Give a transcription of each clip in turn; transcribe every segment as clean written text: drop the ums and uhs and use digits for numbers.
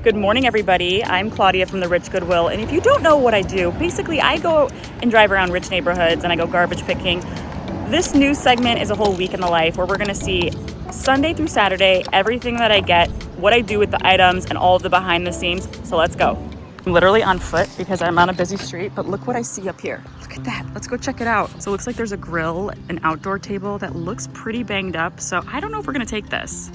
Good morning, everybody. I'm Claudia from the Rich Goodwill, and if you don't know what I do, basically I go and drive around rich neighborhoods and I go garbage picking. This new segment is a whole week in the life where we're gonna see Sunday through Saturday, everything that I get, what I do with the items, and all of the behind the scenes. So let's go. I'm literally on foot because I'm on a busy street, but look what I see up here. Look at that, let's go check it out. So it looks like there's a grill, an outdoor table that looks pretty banged up. So I don't know if we're gonna take this.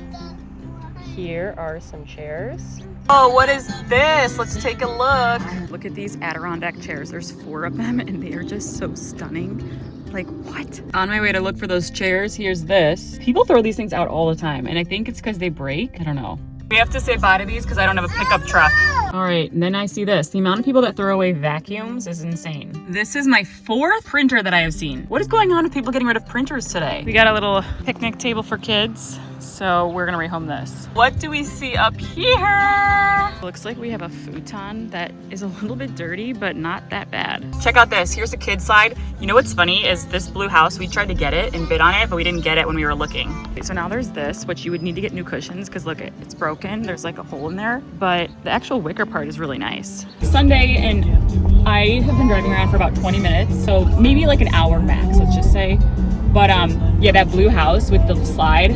Here are some chairs. Oh, what is this? Let's take a look. Look at these Adirondack chairs. There's 4 of them and they are just so stunning. Like, what? On my way to look for those chairs, here's this. People throw these things out all the time and I think it's because they break. I don't know. We have to say bye to these because I don't have a pickup truck. All right, and then I see this. The amount of people that throw away vacuums is insane. This is my 4th printer that I have seen. What is going on with people getting rid of printers today? We got a little picnic table for kids, so we're gonna rehome this. What do we see up here? Looks like we have a futon that is a little bit dirty, but not that bad. Check out this, here's the kids side. You know what's funny is this blue house, we tried to get it and bid on it, but we didn't get it when we were looking. Okay, so now there's this, which you would need to get new cushions because look, it's broken. There's like a hole in there, but the actual wicker part is really nice. Sunday, and I have been driving around for about 20 minutes, so maybe like an hour max, let's just say. But yeah, that blue house with the slide,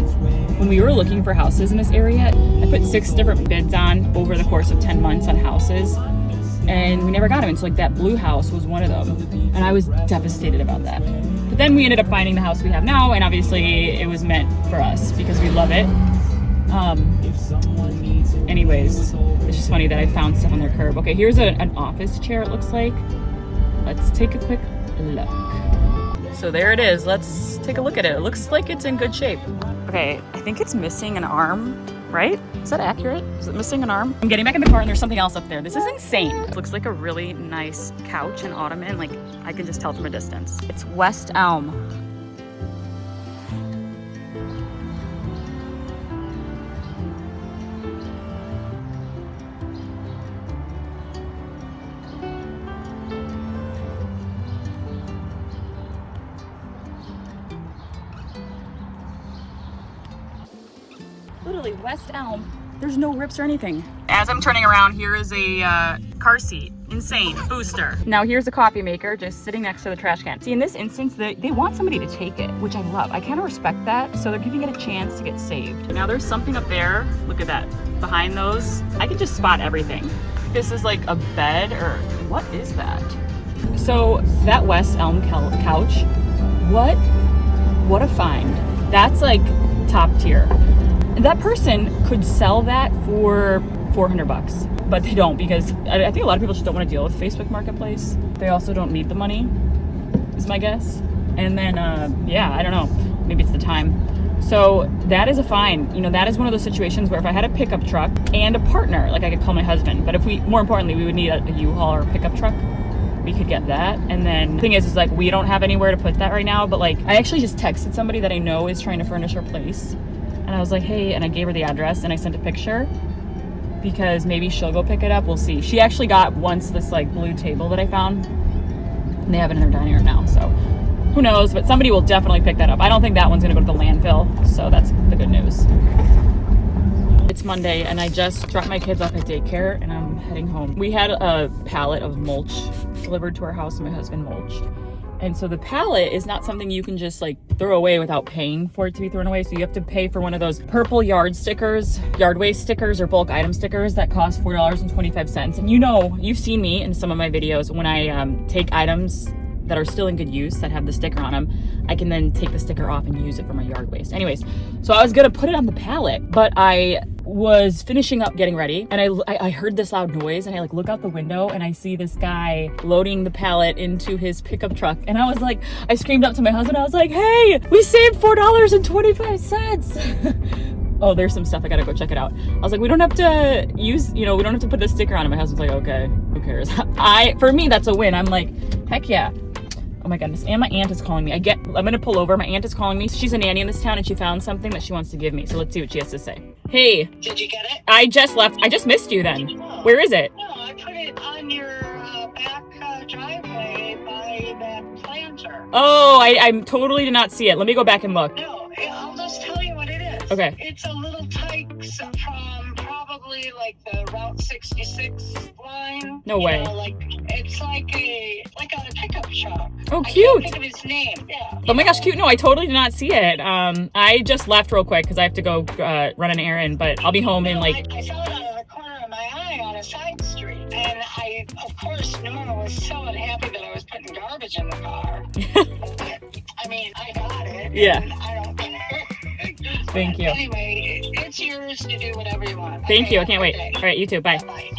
when we were looking for houses in this area, I put 6 different bids on over the course of 10 months on houses, and we never got them. And so like that blue house was one of them, and I was devastated about that. But then we ended up finding the house we have now, and obviously it was meant for us because we love it. Anyways, it's just funny that I found stuff on their curb. Okay, here's an office chair, it looks like. Let's take a quick look. So there it is. Let's take a look at it. It looks like it's in good shape. Okay, I think it's missing an arm, right? Is that accurate? Is it missing an arm? I'm getting back in the car and there's something else up there. This is insane. It looks like a really nice couch and ottoman. Like, I can just tell from a distance. It's West Elm. Literally, West Elm, there's no rips or anything. As I'm turning around, here is a car seat. Insane, booster. Now here's a coffee maker just sitting next to the trash can. See, in this instance, they want somebody to take it, which I love. I kind of respect that, so they're giving it a chance to get saved. Now there's something up there, look at that. Behind those, I can just spot everything. This is like a bed, or what is that? So that West Elm couch, what a find. That's like top tier. That person could sell that for $400, but they don't because I think a lot of people just don't want to deal with Facebook Marketplace. They also don't need the money, is my guess. And then, yeah, I don't know. Maybe it's the time. So that is a find. You know, that is one of those situations where if I had a pickup truck and a partner, like I could call my husband, but if more importantly, we would need a U-Haul or a pickup truck. We could get that. And then the thing is like, we don't have anywhere to put that right now, but like, I actually just texted somebody that I know is trying to furnish her place. And I was like, hey, and I gave her the address and I sent a picture because maybe she'll go pick it up. We'll see. She actually got once this like blue table that I found and they have it in their dining room now. So who knows, but somebody will definitely pick that up. I don't think that one's gonna go to the landfill. So that's the good news. It's Monday and I just dropped my kids off at daycare and I'm heading home. We had a pallet of mulch delivered to our house and my husband mulched. And so the pallet is not something you can just like throw away without paying for it to be thrown away. So you have to pay for one of those purple yard waste stickers or bulk item stickers that cost $4.25. And you know, you've seen me in some of my videos when I take items that are still in good use that have the sticker on them, I can then take the sticker off and use it for my yard waste. Anyways, so I was gonna put it on the pallet, but I was finishing up getting ready and I heard this loud noise and I like look out the window and I see this guy loading the pallet into his pickup truck. And I was like, I screamed up to my husband, I was like, hey, we saved $4.25. Oh, there's some stuff, I gotta go check it out. I was like, we don't have to we don't have to put this sticker on it. My husband's like, okay, who cares? For me, that's a win. I'm like, heck yeah. Oh my goodness, and my aunt is calling me. I'm gonna pull over. My aunt is calling me. She's a nanny in this town and she found something that she wants to give me. So let's see what she has to say. Hey. Did you get it? I just left. I just missed you then. Oh. Where is it? No, I put it on your back driveway by that planter. Oh, I totally did not see it. Let me go back and look. No, I'll just tell you what it is. Okay. It's a little tyke from probably literally like the Route 66 line. No way. You know, like it's like a pickup truck. Oh, I cute. can't think of his name. Yeah. Oh my gosh, cute. No, I totally did not see it. I just left real quick because I have to go run an errand, but I'll be home in like... I saw it out of the corner of my eye on a side street. And I, of course, Norma was so unhappy that I was putting garbage in the car. I mean, I got it. Yeah. I don't care. Thank you. Anyway, it's yours to do whatever you want. Thank you. I can't wait. All right, you too. Bye. Bye.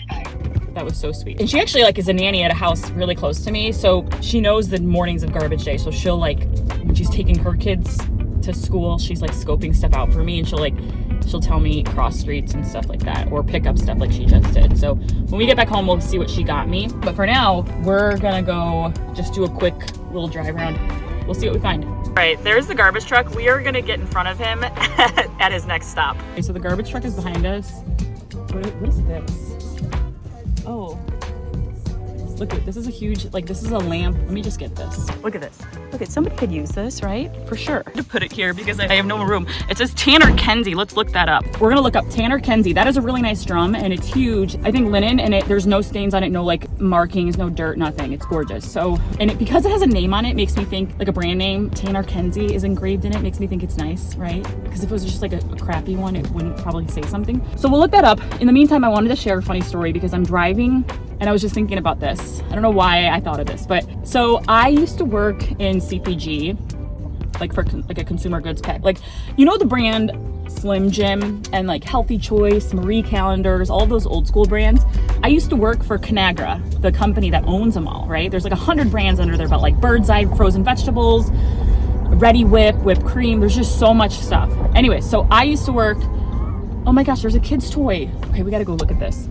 That was so sweet. And she actually like is a nanny at a house really close to me. So she knows the mornings of garbage day. So she'll like, when she's taking her kids to school, she's like scoping stuff out for me, and she'll tell me cross streets and stuff like that, or pick up stuff like she just did. So when we get back home, we'll see what she got me. But for now, we're gonna go just do a quick little drive around. We'll see what we find. All right, there's the garbage truck. We are gonna get in front of him at his next stop. Okay, so the garbage truck is behind us. What is this? Oh, look at this. Is a huge, like this is a lamp. Let me just get this. Look at this. Look at, somebody could use this, right? For sure. To put it here because I have no room. It says Tanner Kenzie. Let's look that up. We're gonna look up Tanner Kenzie. That is a really nice drum and it's huge. I think linen, and there's no stains on it, no like markings, no dirt, nothing. It's gorgeous. So, and because it has a name on it, makes me think like a brand name. Tanner Kenzie is engraved in it. Makes me think it's nice, right? Because if it was just like a crappy one, it wouldn't probably say something. So we'll look that up. In the meantime, I wanted to share a funny story because I'm driving and I was just thinking about this. I don't know why I thought of this, but so I used to work in CPG, like for like a consumer goods pack. Like, you know the brand Slim Jim and like Healthy Choice, Marie Callender's, all those old school brands. I used to work for Conagra, the company that owns them all, right? There's like 100 brands under their belt, like Bird's Eye frozen vegetables, Ready Whip, whipped cream. There's just so much stuff. Anyway, so I used to work, oh my gosh, there's a kid's toy. Okay, we gotta go look at this.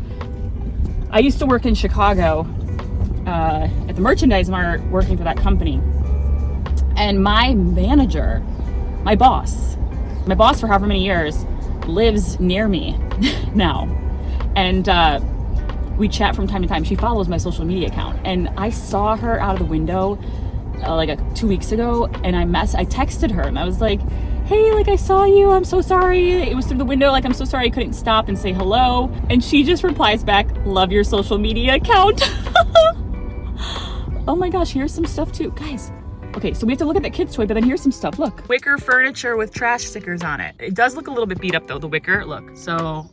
I used to work in Chicago at the merchandise mart working for that company. And my manager, my boss for however many years, lives near me now. And we chat from time to time. She follows my social media account. And I saw her out of the window 2 weeks ago, and I texted her and I was like, hey, like I saw you, I'm so sorry. It was through the window, like I'm so sorry I couldn't stop and say hello. And she just replies back, love your social media account. Oh my gosh, here's some stuff too. Guys, okay, so we have to look at that kid's toy, but then here's some stuff, look. Wicker furniture with trash stickers on it. It does look a little bit beat up though, the wicker, look. So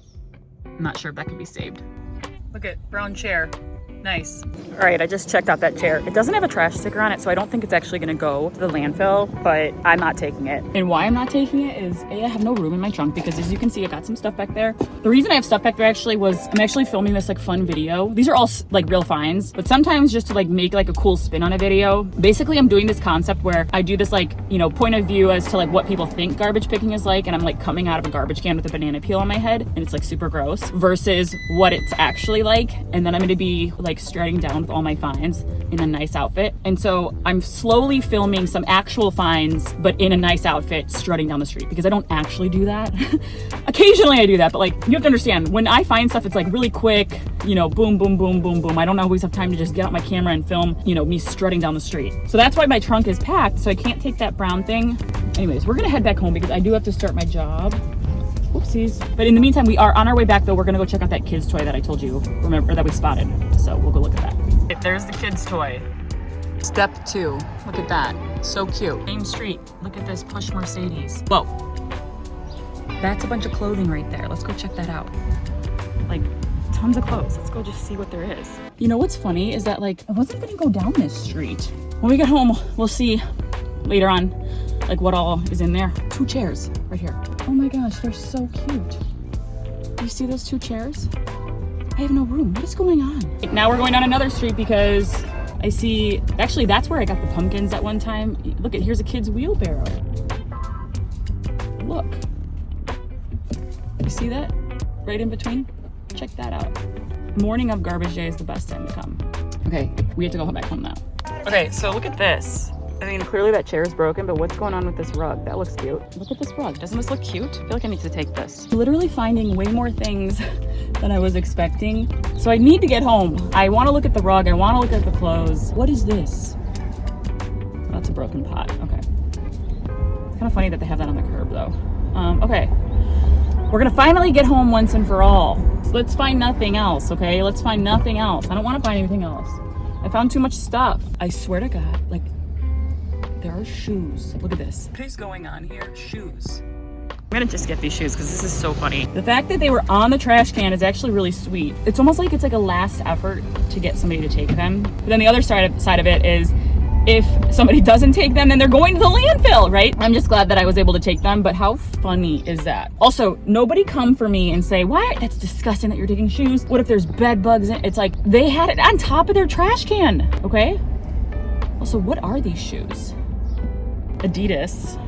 I'm not sure if that can be saved. Look at brown chair. Nice. All right, I just checked out that chair. It doesn't have a trash sticker on it, so I don't think it's actually gonna go to the landfill, but I'm not taking it. And why I'm not taking it is, A, I have no room in my trunk because as you can see, I got some stuff back there. The reason I have stuff back there actually was, I'm actually filming this like fun video. These are all like real finds, but sometimes just to like make like a cool spin on a video. Basically, I'm doing this concept where I do this like, you know, point of view as to like what people think garbage picking is like, and I'm like coming out of a garbage can with a banana peel on my head, and it's like super gross, versus what it's actually like. And then I'm gonna be like strutting down with all my finds in a nice outfit. And so I'm slowly filming some actual finds, but in a nice outfit, strutting down the street, because I don't actually do that. Occasionally I do that, but like, you have to understand, when I find stuff, it's like really quick, you know, boom, boom, boom, boom, boom. I don't always have time to just get out my camera and film, you know, me strutting down the street. So that's why my trunk is packed, so I can't take that brown thing. Anyways, we're gonna head back home because I do have to start my job. Whoopsies. But in the meantime, we are on our way back though. We're gonna go check out that kid's toy that I told you, remember, that we spotted. So we'll go look at that. There's the kid's toy. Step 2. Look at that. So cute. Same street. Look at this push Mercedes. Whoa. That's a bunch of clothing right there. Let's go check that out. Like, tons of clothes. Let's go just see what there is. You know what's funny is that like, I wasn't gonna go down this street. When we get home, we'll see later on like what all is in there. 2 chairs right here. Oh my gosh, they're so cute. You see those 2 chairs? I have no room. What is going on? Now we're going down another street because I see, actually that's where I got the pumpkins at one time. Look at, here's a kid's wheelbarrow. Look. You see that? Right in between? Check that out. Morning of garbage day is the best time to come. Okay, we have to go back home now. Okay, so look at this. I mean, clearly that chair is broken, but what's going on with this rug? That looks cute. Look at this rug. Doesn't this look cute? I feel like I need to take this. Literally finding way more things than I was expecting. So I need to get home. I want to look at the rug. I want to look at the clothes. What is this? Oh, that's a broken pot. Okay. It's kind of funny that they have that on the curb though. Okay. We're gonna finally get home once and for all. So let's find nothing else, okay? Let's find nothing else. I don't want to find anything else. I found too much stuff. I swear to God, like, there are shoes. Look at this. What is going on here? Shoes. I'm gonna just get these shoes because this is so funny. The fact that they were on the trash can is actually really sweet. It's almost like it's like a last effort to get somebody to take them. But then the other side of it is, if somebody doesn't take them, then they're going to the landfill, right? I'm just glad that I was able to take them, but how funny is that? Also, nobody come for me and say, what? That's disgusting that you're taking shoes. What if there's bed bugs in it? It's like, they had it on top of their trash can, okay? Also, what are these shoes? Adidas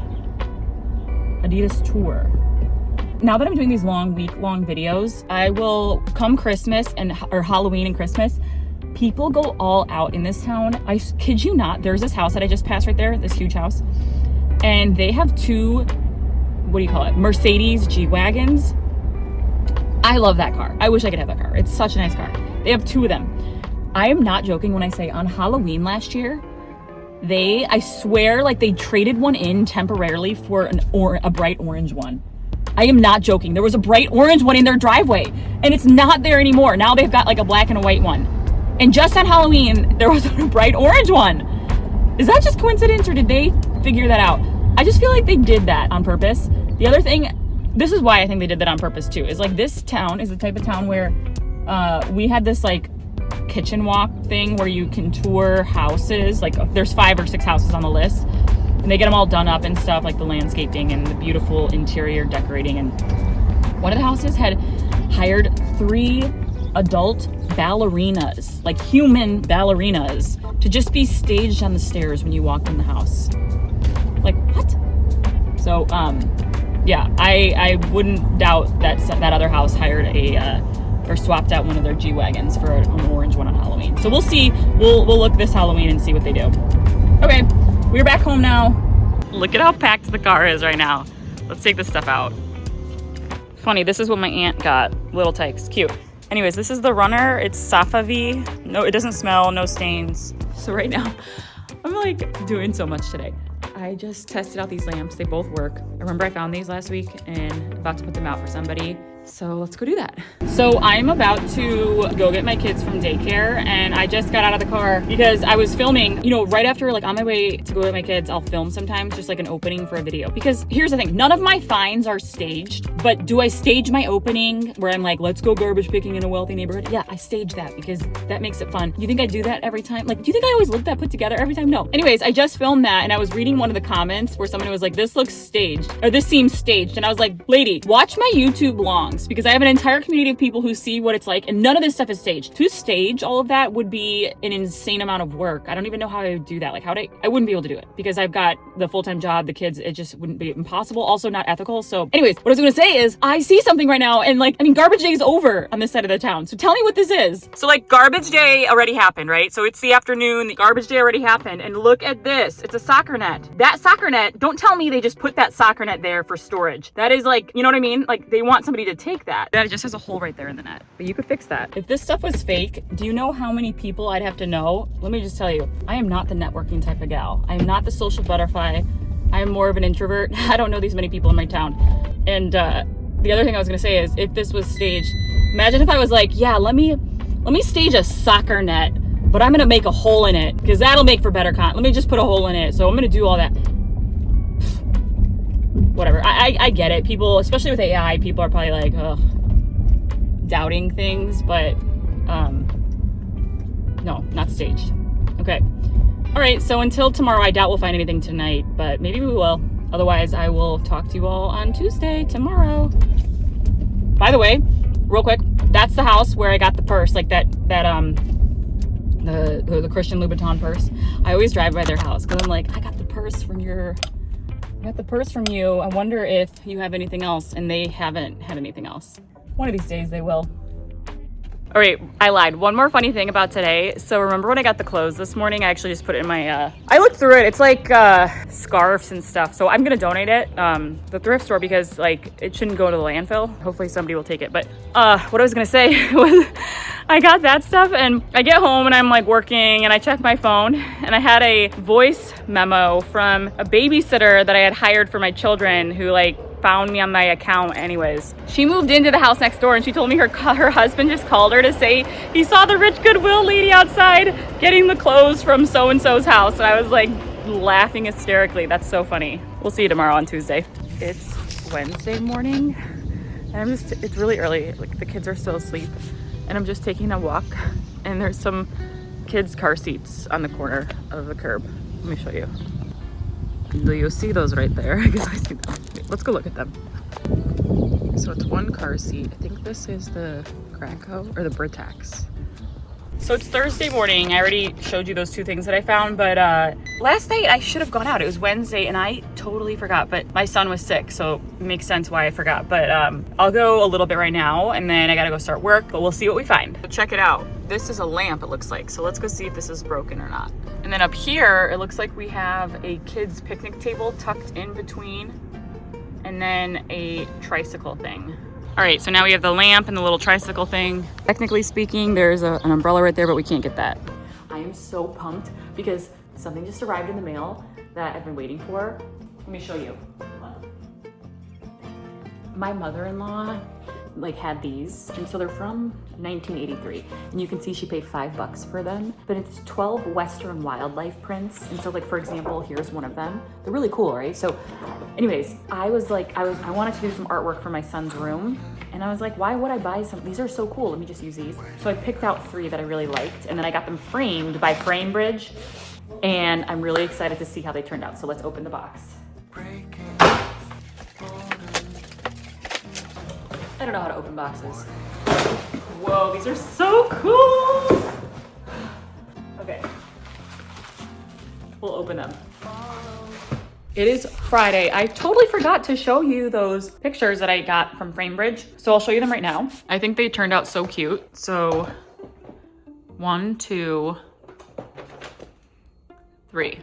tour. Now that I'm doing these week-long videos, I will, come Christmas or Halloween and Christmas, people go all out in this town. I kid you not, there's this house that I just passed right there, this huge house, and they have two, what do you call it, Mercedes G-Wagons. I love that car. I wish I could have that car. It's such a nice car. They have two of them. I am not joking when I say on Halloween last year, I swear, like, they traded one in temporarily for a bright orange one. I am not joking. There was a bright orange one in their driveway, and it's not there anymore. Now they've got like a black and a white one. And just on Halloween, there was a bright orange one. Is that just coincidence, or did they figure that out? I just feel like they did that on purpose. The other thing, this is why I think they did that on purpose too, is like, this town is the type of town where we had this like kitchen walk thing where you can tour houses. Like, there's 5 or 6 houses on the list, and they get them all done up and stuff, like the landscaping and the beautiful interior decorating. And one of the houses had hired 3 adult ballerinas, like human ballerinas, to just be staged on the stairs when you walked in the house. Like, what? So yeah, I wouldn't doubt that other house hired or swapped out one of their G-Wagons for an orange one on Halloween. So we'll see. We'll look this Halloween and see what they do. Okay, we're back home now. Look at how packed the car is right now. Let's take this stuff out. Funny, this is what my aunt got. Little Tykes, cute. Anyways, this is the runner. It's Safavi. No, it doesn't smell, no stains. So right now, I'm like doing so much today. I just tested out these lamps. They both work. I remember I found these last week and about to put them out for somebody. So let's go do that. So I'm about to go get my kids from daycare, and I just got out of the car because I was filming, you know, right after, like on my way to go get my kids, I'll film sometimes just like an opening for a video. Because here's the thing, none of my finds are staged, but do I stage my opening where I'm like, let's go garbage picking in a wealthy neighborhood? Yeah, I stage that because that makes it fun. You think I do that every time? Like, do you think I always look that put together every time? No. Anyways, I just filmed that, and I was reading one of the comments where someone was like, this looks staged, or this seems staged. And I was like, lady, watch my YouTube longs, because I have an entire community of people who see what it's like, and none of this stuff is staged. To stage all of that would be an insane amount of work. I don't even know how I would do that. Like, I wouldn't be able to do it because I've got the full-time job, the kids, it just wouldn't be impossible. Also not ethical. So anyways, what I was gonna say is, I see something right now, and like, I mean, garbage day is over on this side of the town. So tell me what this is. So like, garbage day already happened, right? So it's the afternoon, the garbage day already happened, and look at this. It's a soccer net. That soccer net, don't tell me they just put that soccer net there for storage. That is like, you know what I mean? Like, they want somebody to take that. That just has a hole right there in the net, but you could fix that. If this stuff was fake, do you know how many people I'd have to know? Let me just tell you, I am not the networking type of gal. I am not the social butterfly. I am more of an introvert. I don't know these many people in my town. And the other thing I was gonna say is, if this was staged, imagine if I was like, yeah, let me stage a soccer net, but I'm gonna make a hole in it because that'll make for better content. Let me just put a hole in it. So I'm gonna do all that. Whatever. I get it. People, especially with AI, people are probably like, ugh, doubting things, but no, not staged. Okay. All right. So until tomorrow, I doubt we'll find anything tonight, but maybe we will. Otherwise, I will talk to you all on Tuesday, tomorrow. By the way, real quick, that's the house where I got the purse, like the Christian Louboutin purse. I always drive by their house because I'm like, I got the purse from you. I wonder if you have anything else, and they haven't had anything else. One of these days they will. All right, I lied. One more funny thing about today. So remember when I got the clothes this morning, I actually just put it in my, I looked through it. It's like scarves and stuff. So I'm gonna donate it, the thrift store, because like it shouldn't go to the landfill. Hopefully somebody will take it. But what I was gonna say was, I got that stuff, and I get home and I'm like working, and I check my phone, and I had a voice memo from a babysitter that I had hired for my children, who like found me on my account anyways. She moved into the house next door and she told me her husband just called her to say he saw the rich Goodwill lady outside getting the clothes from so-and-so's house. And I was like laughing hysterically. That's so funny. We'll see you tomorrow on Tuesday. It's Wednesday morning and it's really early. Like the kids are still asleep and I'm just taking a walk and there's some kids' car seats on the corner of the curb. Let me show you. Do you see those right there? I guess I see them. Let's go look at them. So it's one car seat. I think this is the Graco or the Britax. So it's Thursday morning. I already showed you those two things that I found, but last night I should have gone out. It was Wednesday and I totally forgot, but my son was sick, so it makes sense why I forgot. But I'll go a little bit right now and then I gotta go start work, but we'll see what we find. So check it out. This is a lamp, it looks like. So let's go see if this is broken or not. And then up here, it looks like we have a kid's picnic table tucked in between and then a tricycle thing. All right, so now we have the lamp and the little tricycle thing. Technically speaking, there's an umbrella right there, but we can't get that. I am so pumped because something just arrived in the mail that I've been waiting for. Let me show you. My mother-in-law had these, and so they're from 1983, and you can see she paid $5 for them, but it's 12 Western wildlife prints. And so for example, here's one of them. They're really cool, right? So anyways, I wanted to do some artwork for my son's room, and I was like, why would I buy some? These are so cool, let me just use these. So I picked out 3 that I really liked, and then I got them framed by Framebridge, and I'm really excited to see how they turned out. So let's open the box. I don't know how to open boxes. Whoa, these are so cool! Okay, we'll open them. It is Friday. I totally forgot to show you those pictures that I got from Framebridge, so I'll show you them right now. I think they turned out so cute. So 1, 2, 3.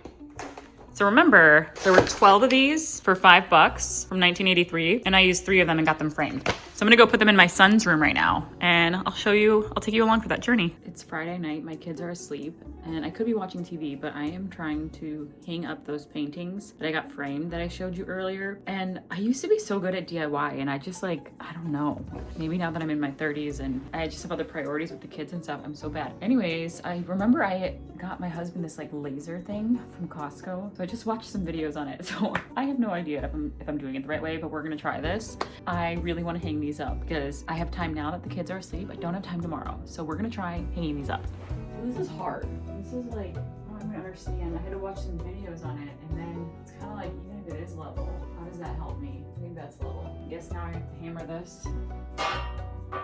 So remember, there were 12 of these for $5 from 1983, and I used 3 of them and got them framed. So I'm gonna go put them in my son's room right now, and I'll take you along for that journey. It's Friday night, my kids are asleep, and I could be watching TV, but I am trying to hang up those paintings that I got framed that I showed you earlier. And I used to be so good at DIY, and I just I don't know, maybe now that I'm in my 30s and I just have other priorities with the kids and stuff, I'm so bad. Anyways, I remember I got my husband this laser thing from Costco, so I just watched some videos on it. So I have no idea if I'm doing it the right way, but we're gonna try this. I really wanna hang these up because I have time now that the kids are asleep. I don't have time tomorrow. So we're gonna try hanging these up. This is hard. This is I don't even understand. I had to watch some videos on it, and then it's kind of even if it is level, how does that help me? I think that's level. I guess now I have to hammer this. I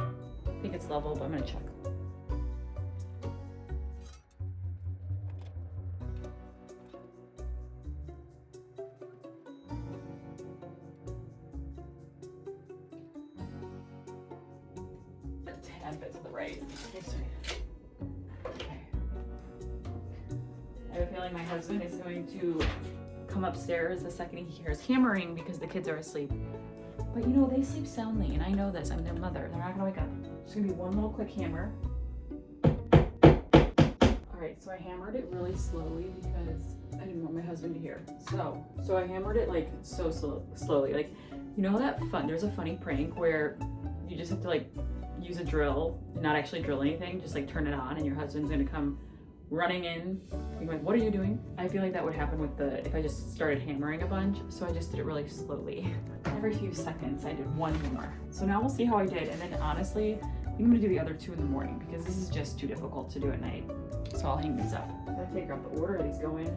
think it's level, but I'm gonna check. A bit to the right. Okay. I have a feeling my husband is going to come upstairs the second he hears hammering because the kids are asleep. But they sleep soundly, and I know this. I'm their mother. They're not gonna wake up. Just gonna be one little quick hammer. All right, so I hammered it really slowly because I didn't want my husband to hear. So I hammered it so slowly. There's a funny prank where you just have to use a drill, not actually drill anything, just turn it on, and your husband's gonna come running in. You're what are you doing? I feel like that would happen if I just started hammering a bunch, so I just did it really slowly. Every few seconds, I did one hammer. So now we'll see how I did, and then honestly, I think I'm gonna do the other 2 in the morning because this is just too difficult to do at night. So I'll hang these up. I'm gonna figure out the order these go in.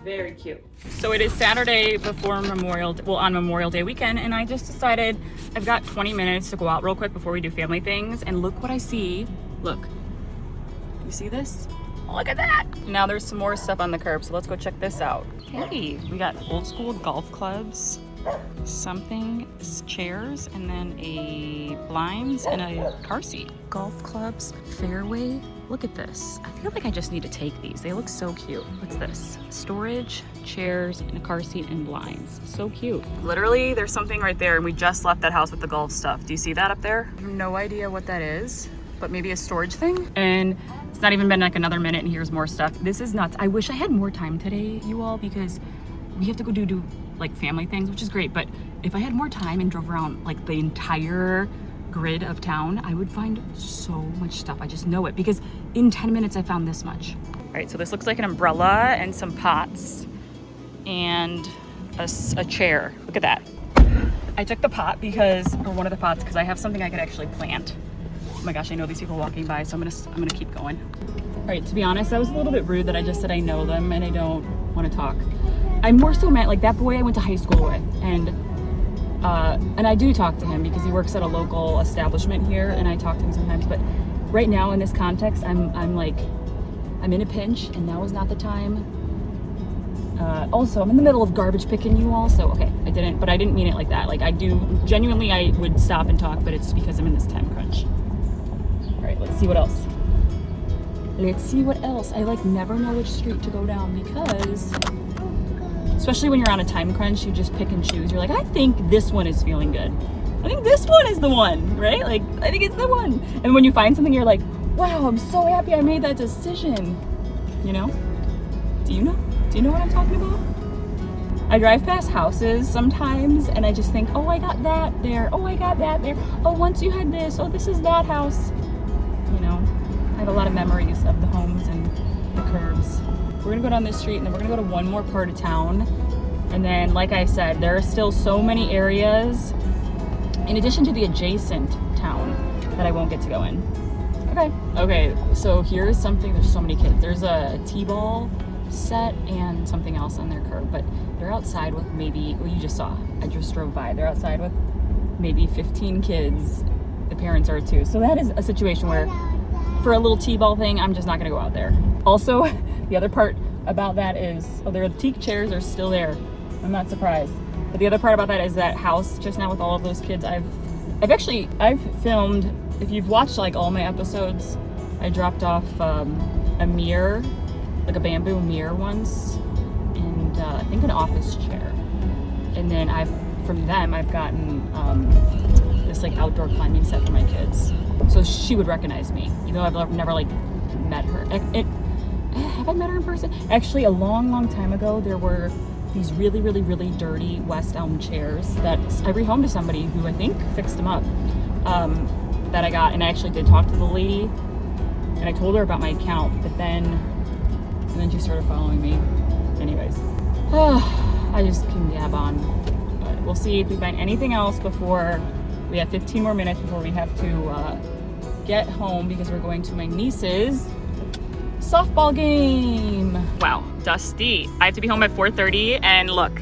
Very cute. So it is Saturday before on Memorial Day weekend, and I just decided I've got 20 minutes to go out real quick before we do family things, and look what I see. Look. You see this? Look at that! Now there's some more stuff on the curb, so let's go check this out. Hey, we got old school golf clubs, chairs, and then a blinds and a car seat. Golf clubs, fairway. Look at this. I feel like I just need to take these. They look so cute. What's this? Storage, chairs, and a car seat and blinds. So cute. Literally, there's something right there, and we just left that house with the golf stuff. Do you see that up there? I have no idea what that is, but maybe a storage thing. And it's not even been another minute, and here's more stuff. This is nuts. I wish I had more time today, you all, because we have to go do like family things, which is great. But if I had more time and drove around like the entire grid of town, I would find so much stuff. I just know it because in 10 minutes I found this much. All right, so this looks like an umbrella and some pots and a chair. Look at that. I took the pot or one of the pots, because I have something I could actually plant. Oh my gosh, I know these people walking by, so I'm gonna keep going. All right, to be honest, that was a little bit rude that I just said I know them and I don't want to talk. I'm more so meant like that boy I went to high school with, and I do talk to him because he works at a local establishment here, and I talk to him sometimes. But right now in this context, I'm in a pinch, and now is not the time. Also, I'm in the middle of garbage picking, you all. So okay, I didn't mean it like that. Like I would stop and talk, but it's because I'm in this time crunch. All right, let's see what else. I like never know which street to go down because, especially when you're on a time crunch, you just pick and choose. You're like, I think this one is feeling good. I think this one is the one, right? Like, I think it's the one. And when you find something, you're like, wow, I'm so happy I made that decision. You know? Do you know? Do you know what I'm talking about? I drive past houses sometimes and I just think, oh, I got that there. Oh, I got that there. Oh, once you had this. Oh, this is that house. You know, I have a lot of memories of the homes and the curbs. We're gonna go down this street and then we're gonna go to one more part of town. And then, like I said, there are still so many areas in addition to the adjacent town that I won't get to go in. Okay, so here's something, there's so many kids. There's a T-ball set and something else on their curb, but they're outside with maybe, well, you just saw, I just drove by, they're outside with maybe 15 kids. The parents are too. So that is a situation where for a little T-ball thing, I'm just not gonna go out there. Also, the other part about that is, the teak chairs are still there. I'm not surprised. But the other part about that is that house just now with all of those kids. I've filmed, if you've watched like all my episodes, I dropped off a mirror, like a bamboo mirror once, and I think an office chair. And then from them I've gotten this like outdoor climbing set for my kids. So she would recognize me, even though I've never like met her. Have I met her in person? Actually, a long time ago, there were these really dirty West Elm chairs that I rehomed to somebody who I think fixed them up, that I got. And I actually did talk to the lady, and I told her about my account, but then she started following me. Anyways, I just can gab on. But we'll see if we find anything else before we have 15 more minutes before we have to get home, because we're going to my niece's softball game. Wow, dusty. I have to be home at 4:30, and look,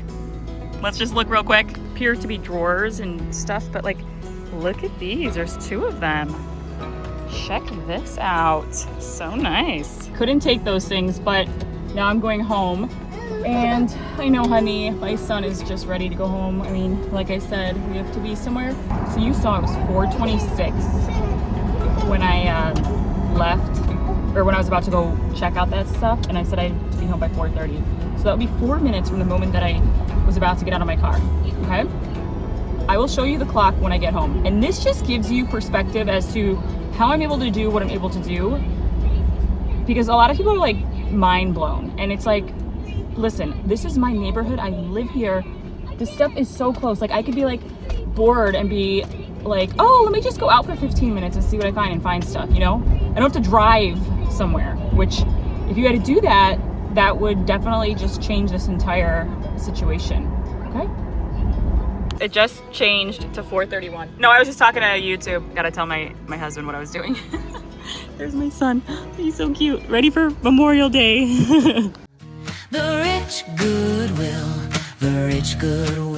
let's just look real quick. Appear to be drawers and stuff, but like, look at these. There's 2 of them. Check this out. So nice. Couldn't take those things, but now I'm going home. And I know, honey, my son is just ready to go home. I mean, like I said, we have to be somewhere. So you saw it was 4:26 when I left, or when I was about to go check out that stuff, and I said I had to be home by 4:30. So that would be 4 minutes from the moment that I was about to get out of my car, okay? I will show you the clock when I get home. And this just gives you perspective as to how I'm able to do what I'm able to do. Because a lot of people are like mind blown. And it's like, listen, this is my neighborhood. I live here. This stuff is so close. Like I could be like bored and be like, oh, let me just go out for 15 minutes and see what I find and find stuff, you know? I don't have to drive somewhere, which if you had to do that, that would definitely just change this entire situation, okay? It just changed to 4:31. No, I was just talking to YouTube. Gotta tell my husband what I was doing. There's my son. He's so cute. Ready for Memorial Day. The rich goodwill, the rich goodwill.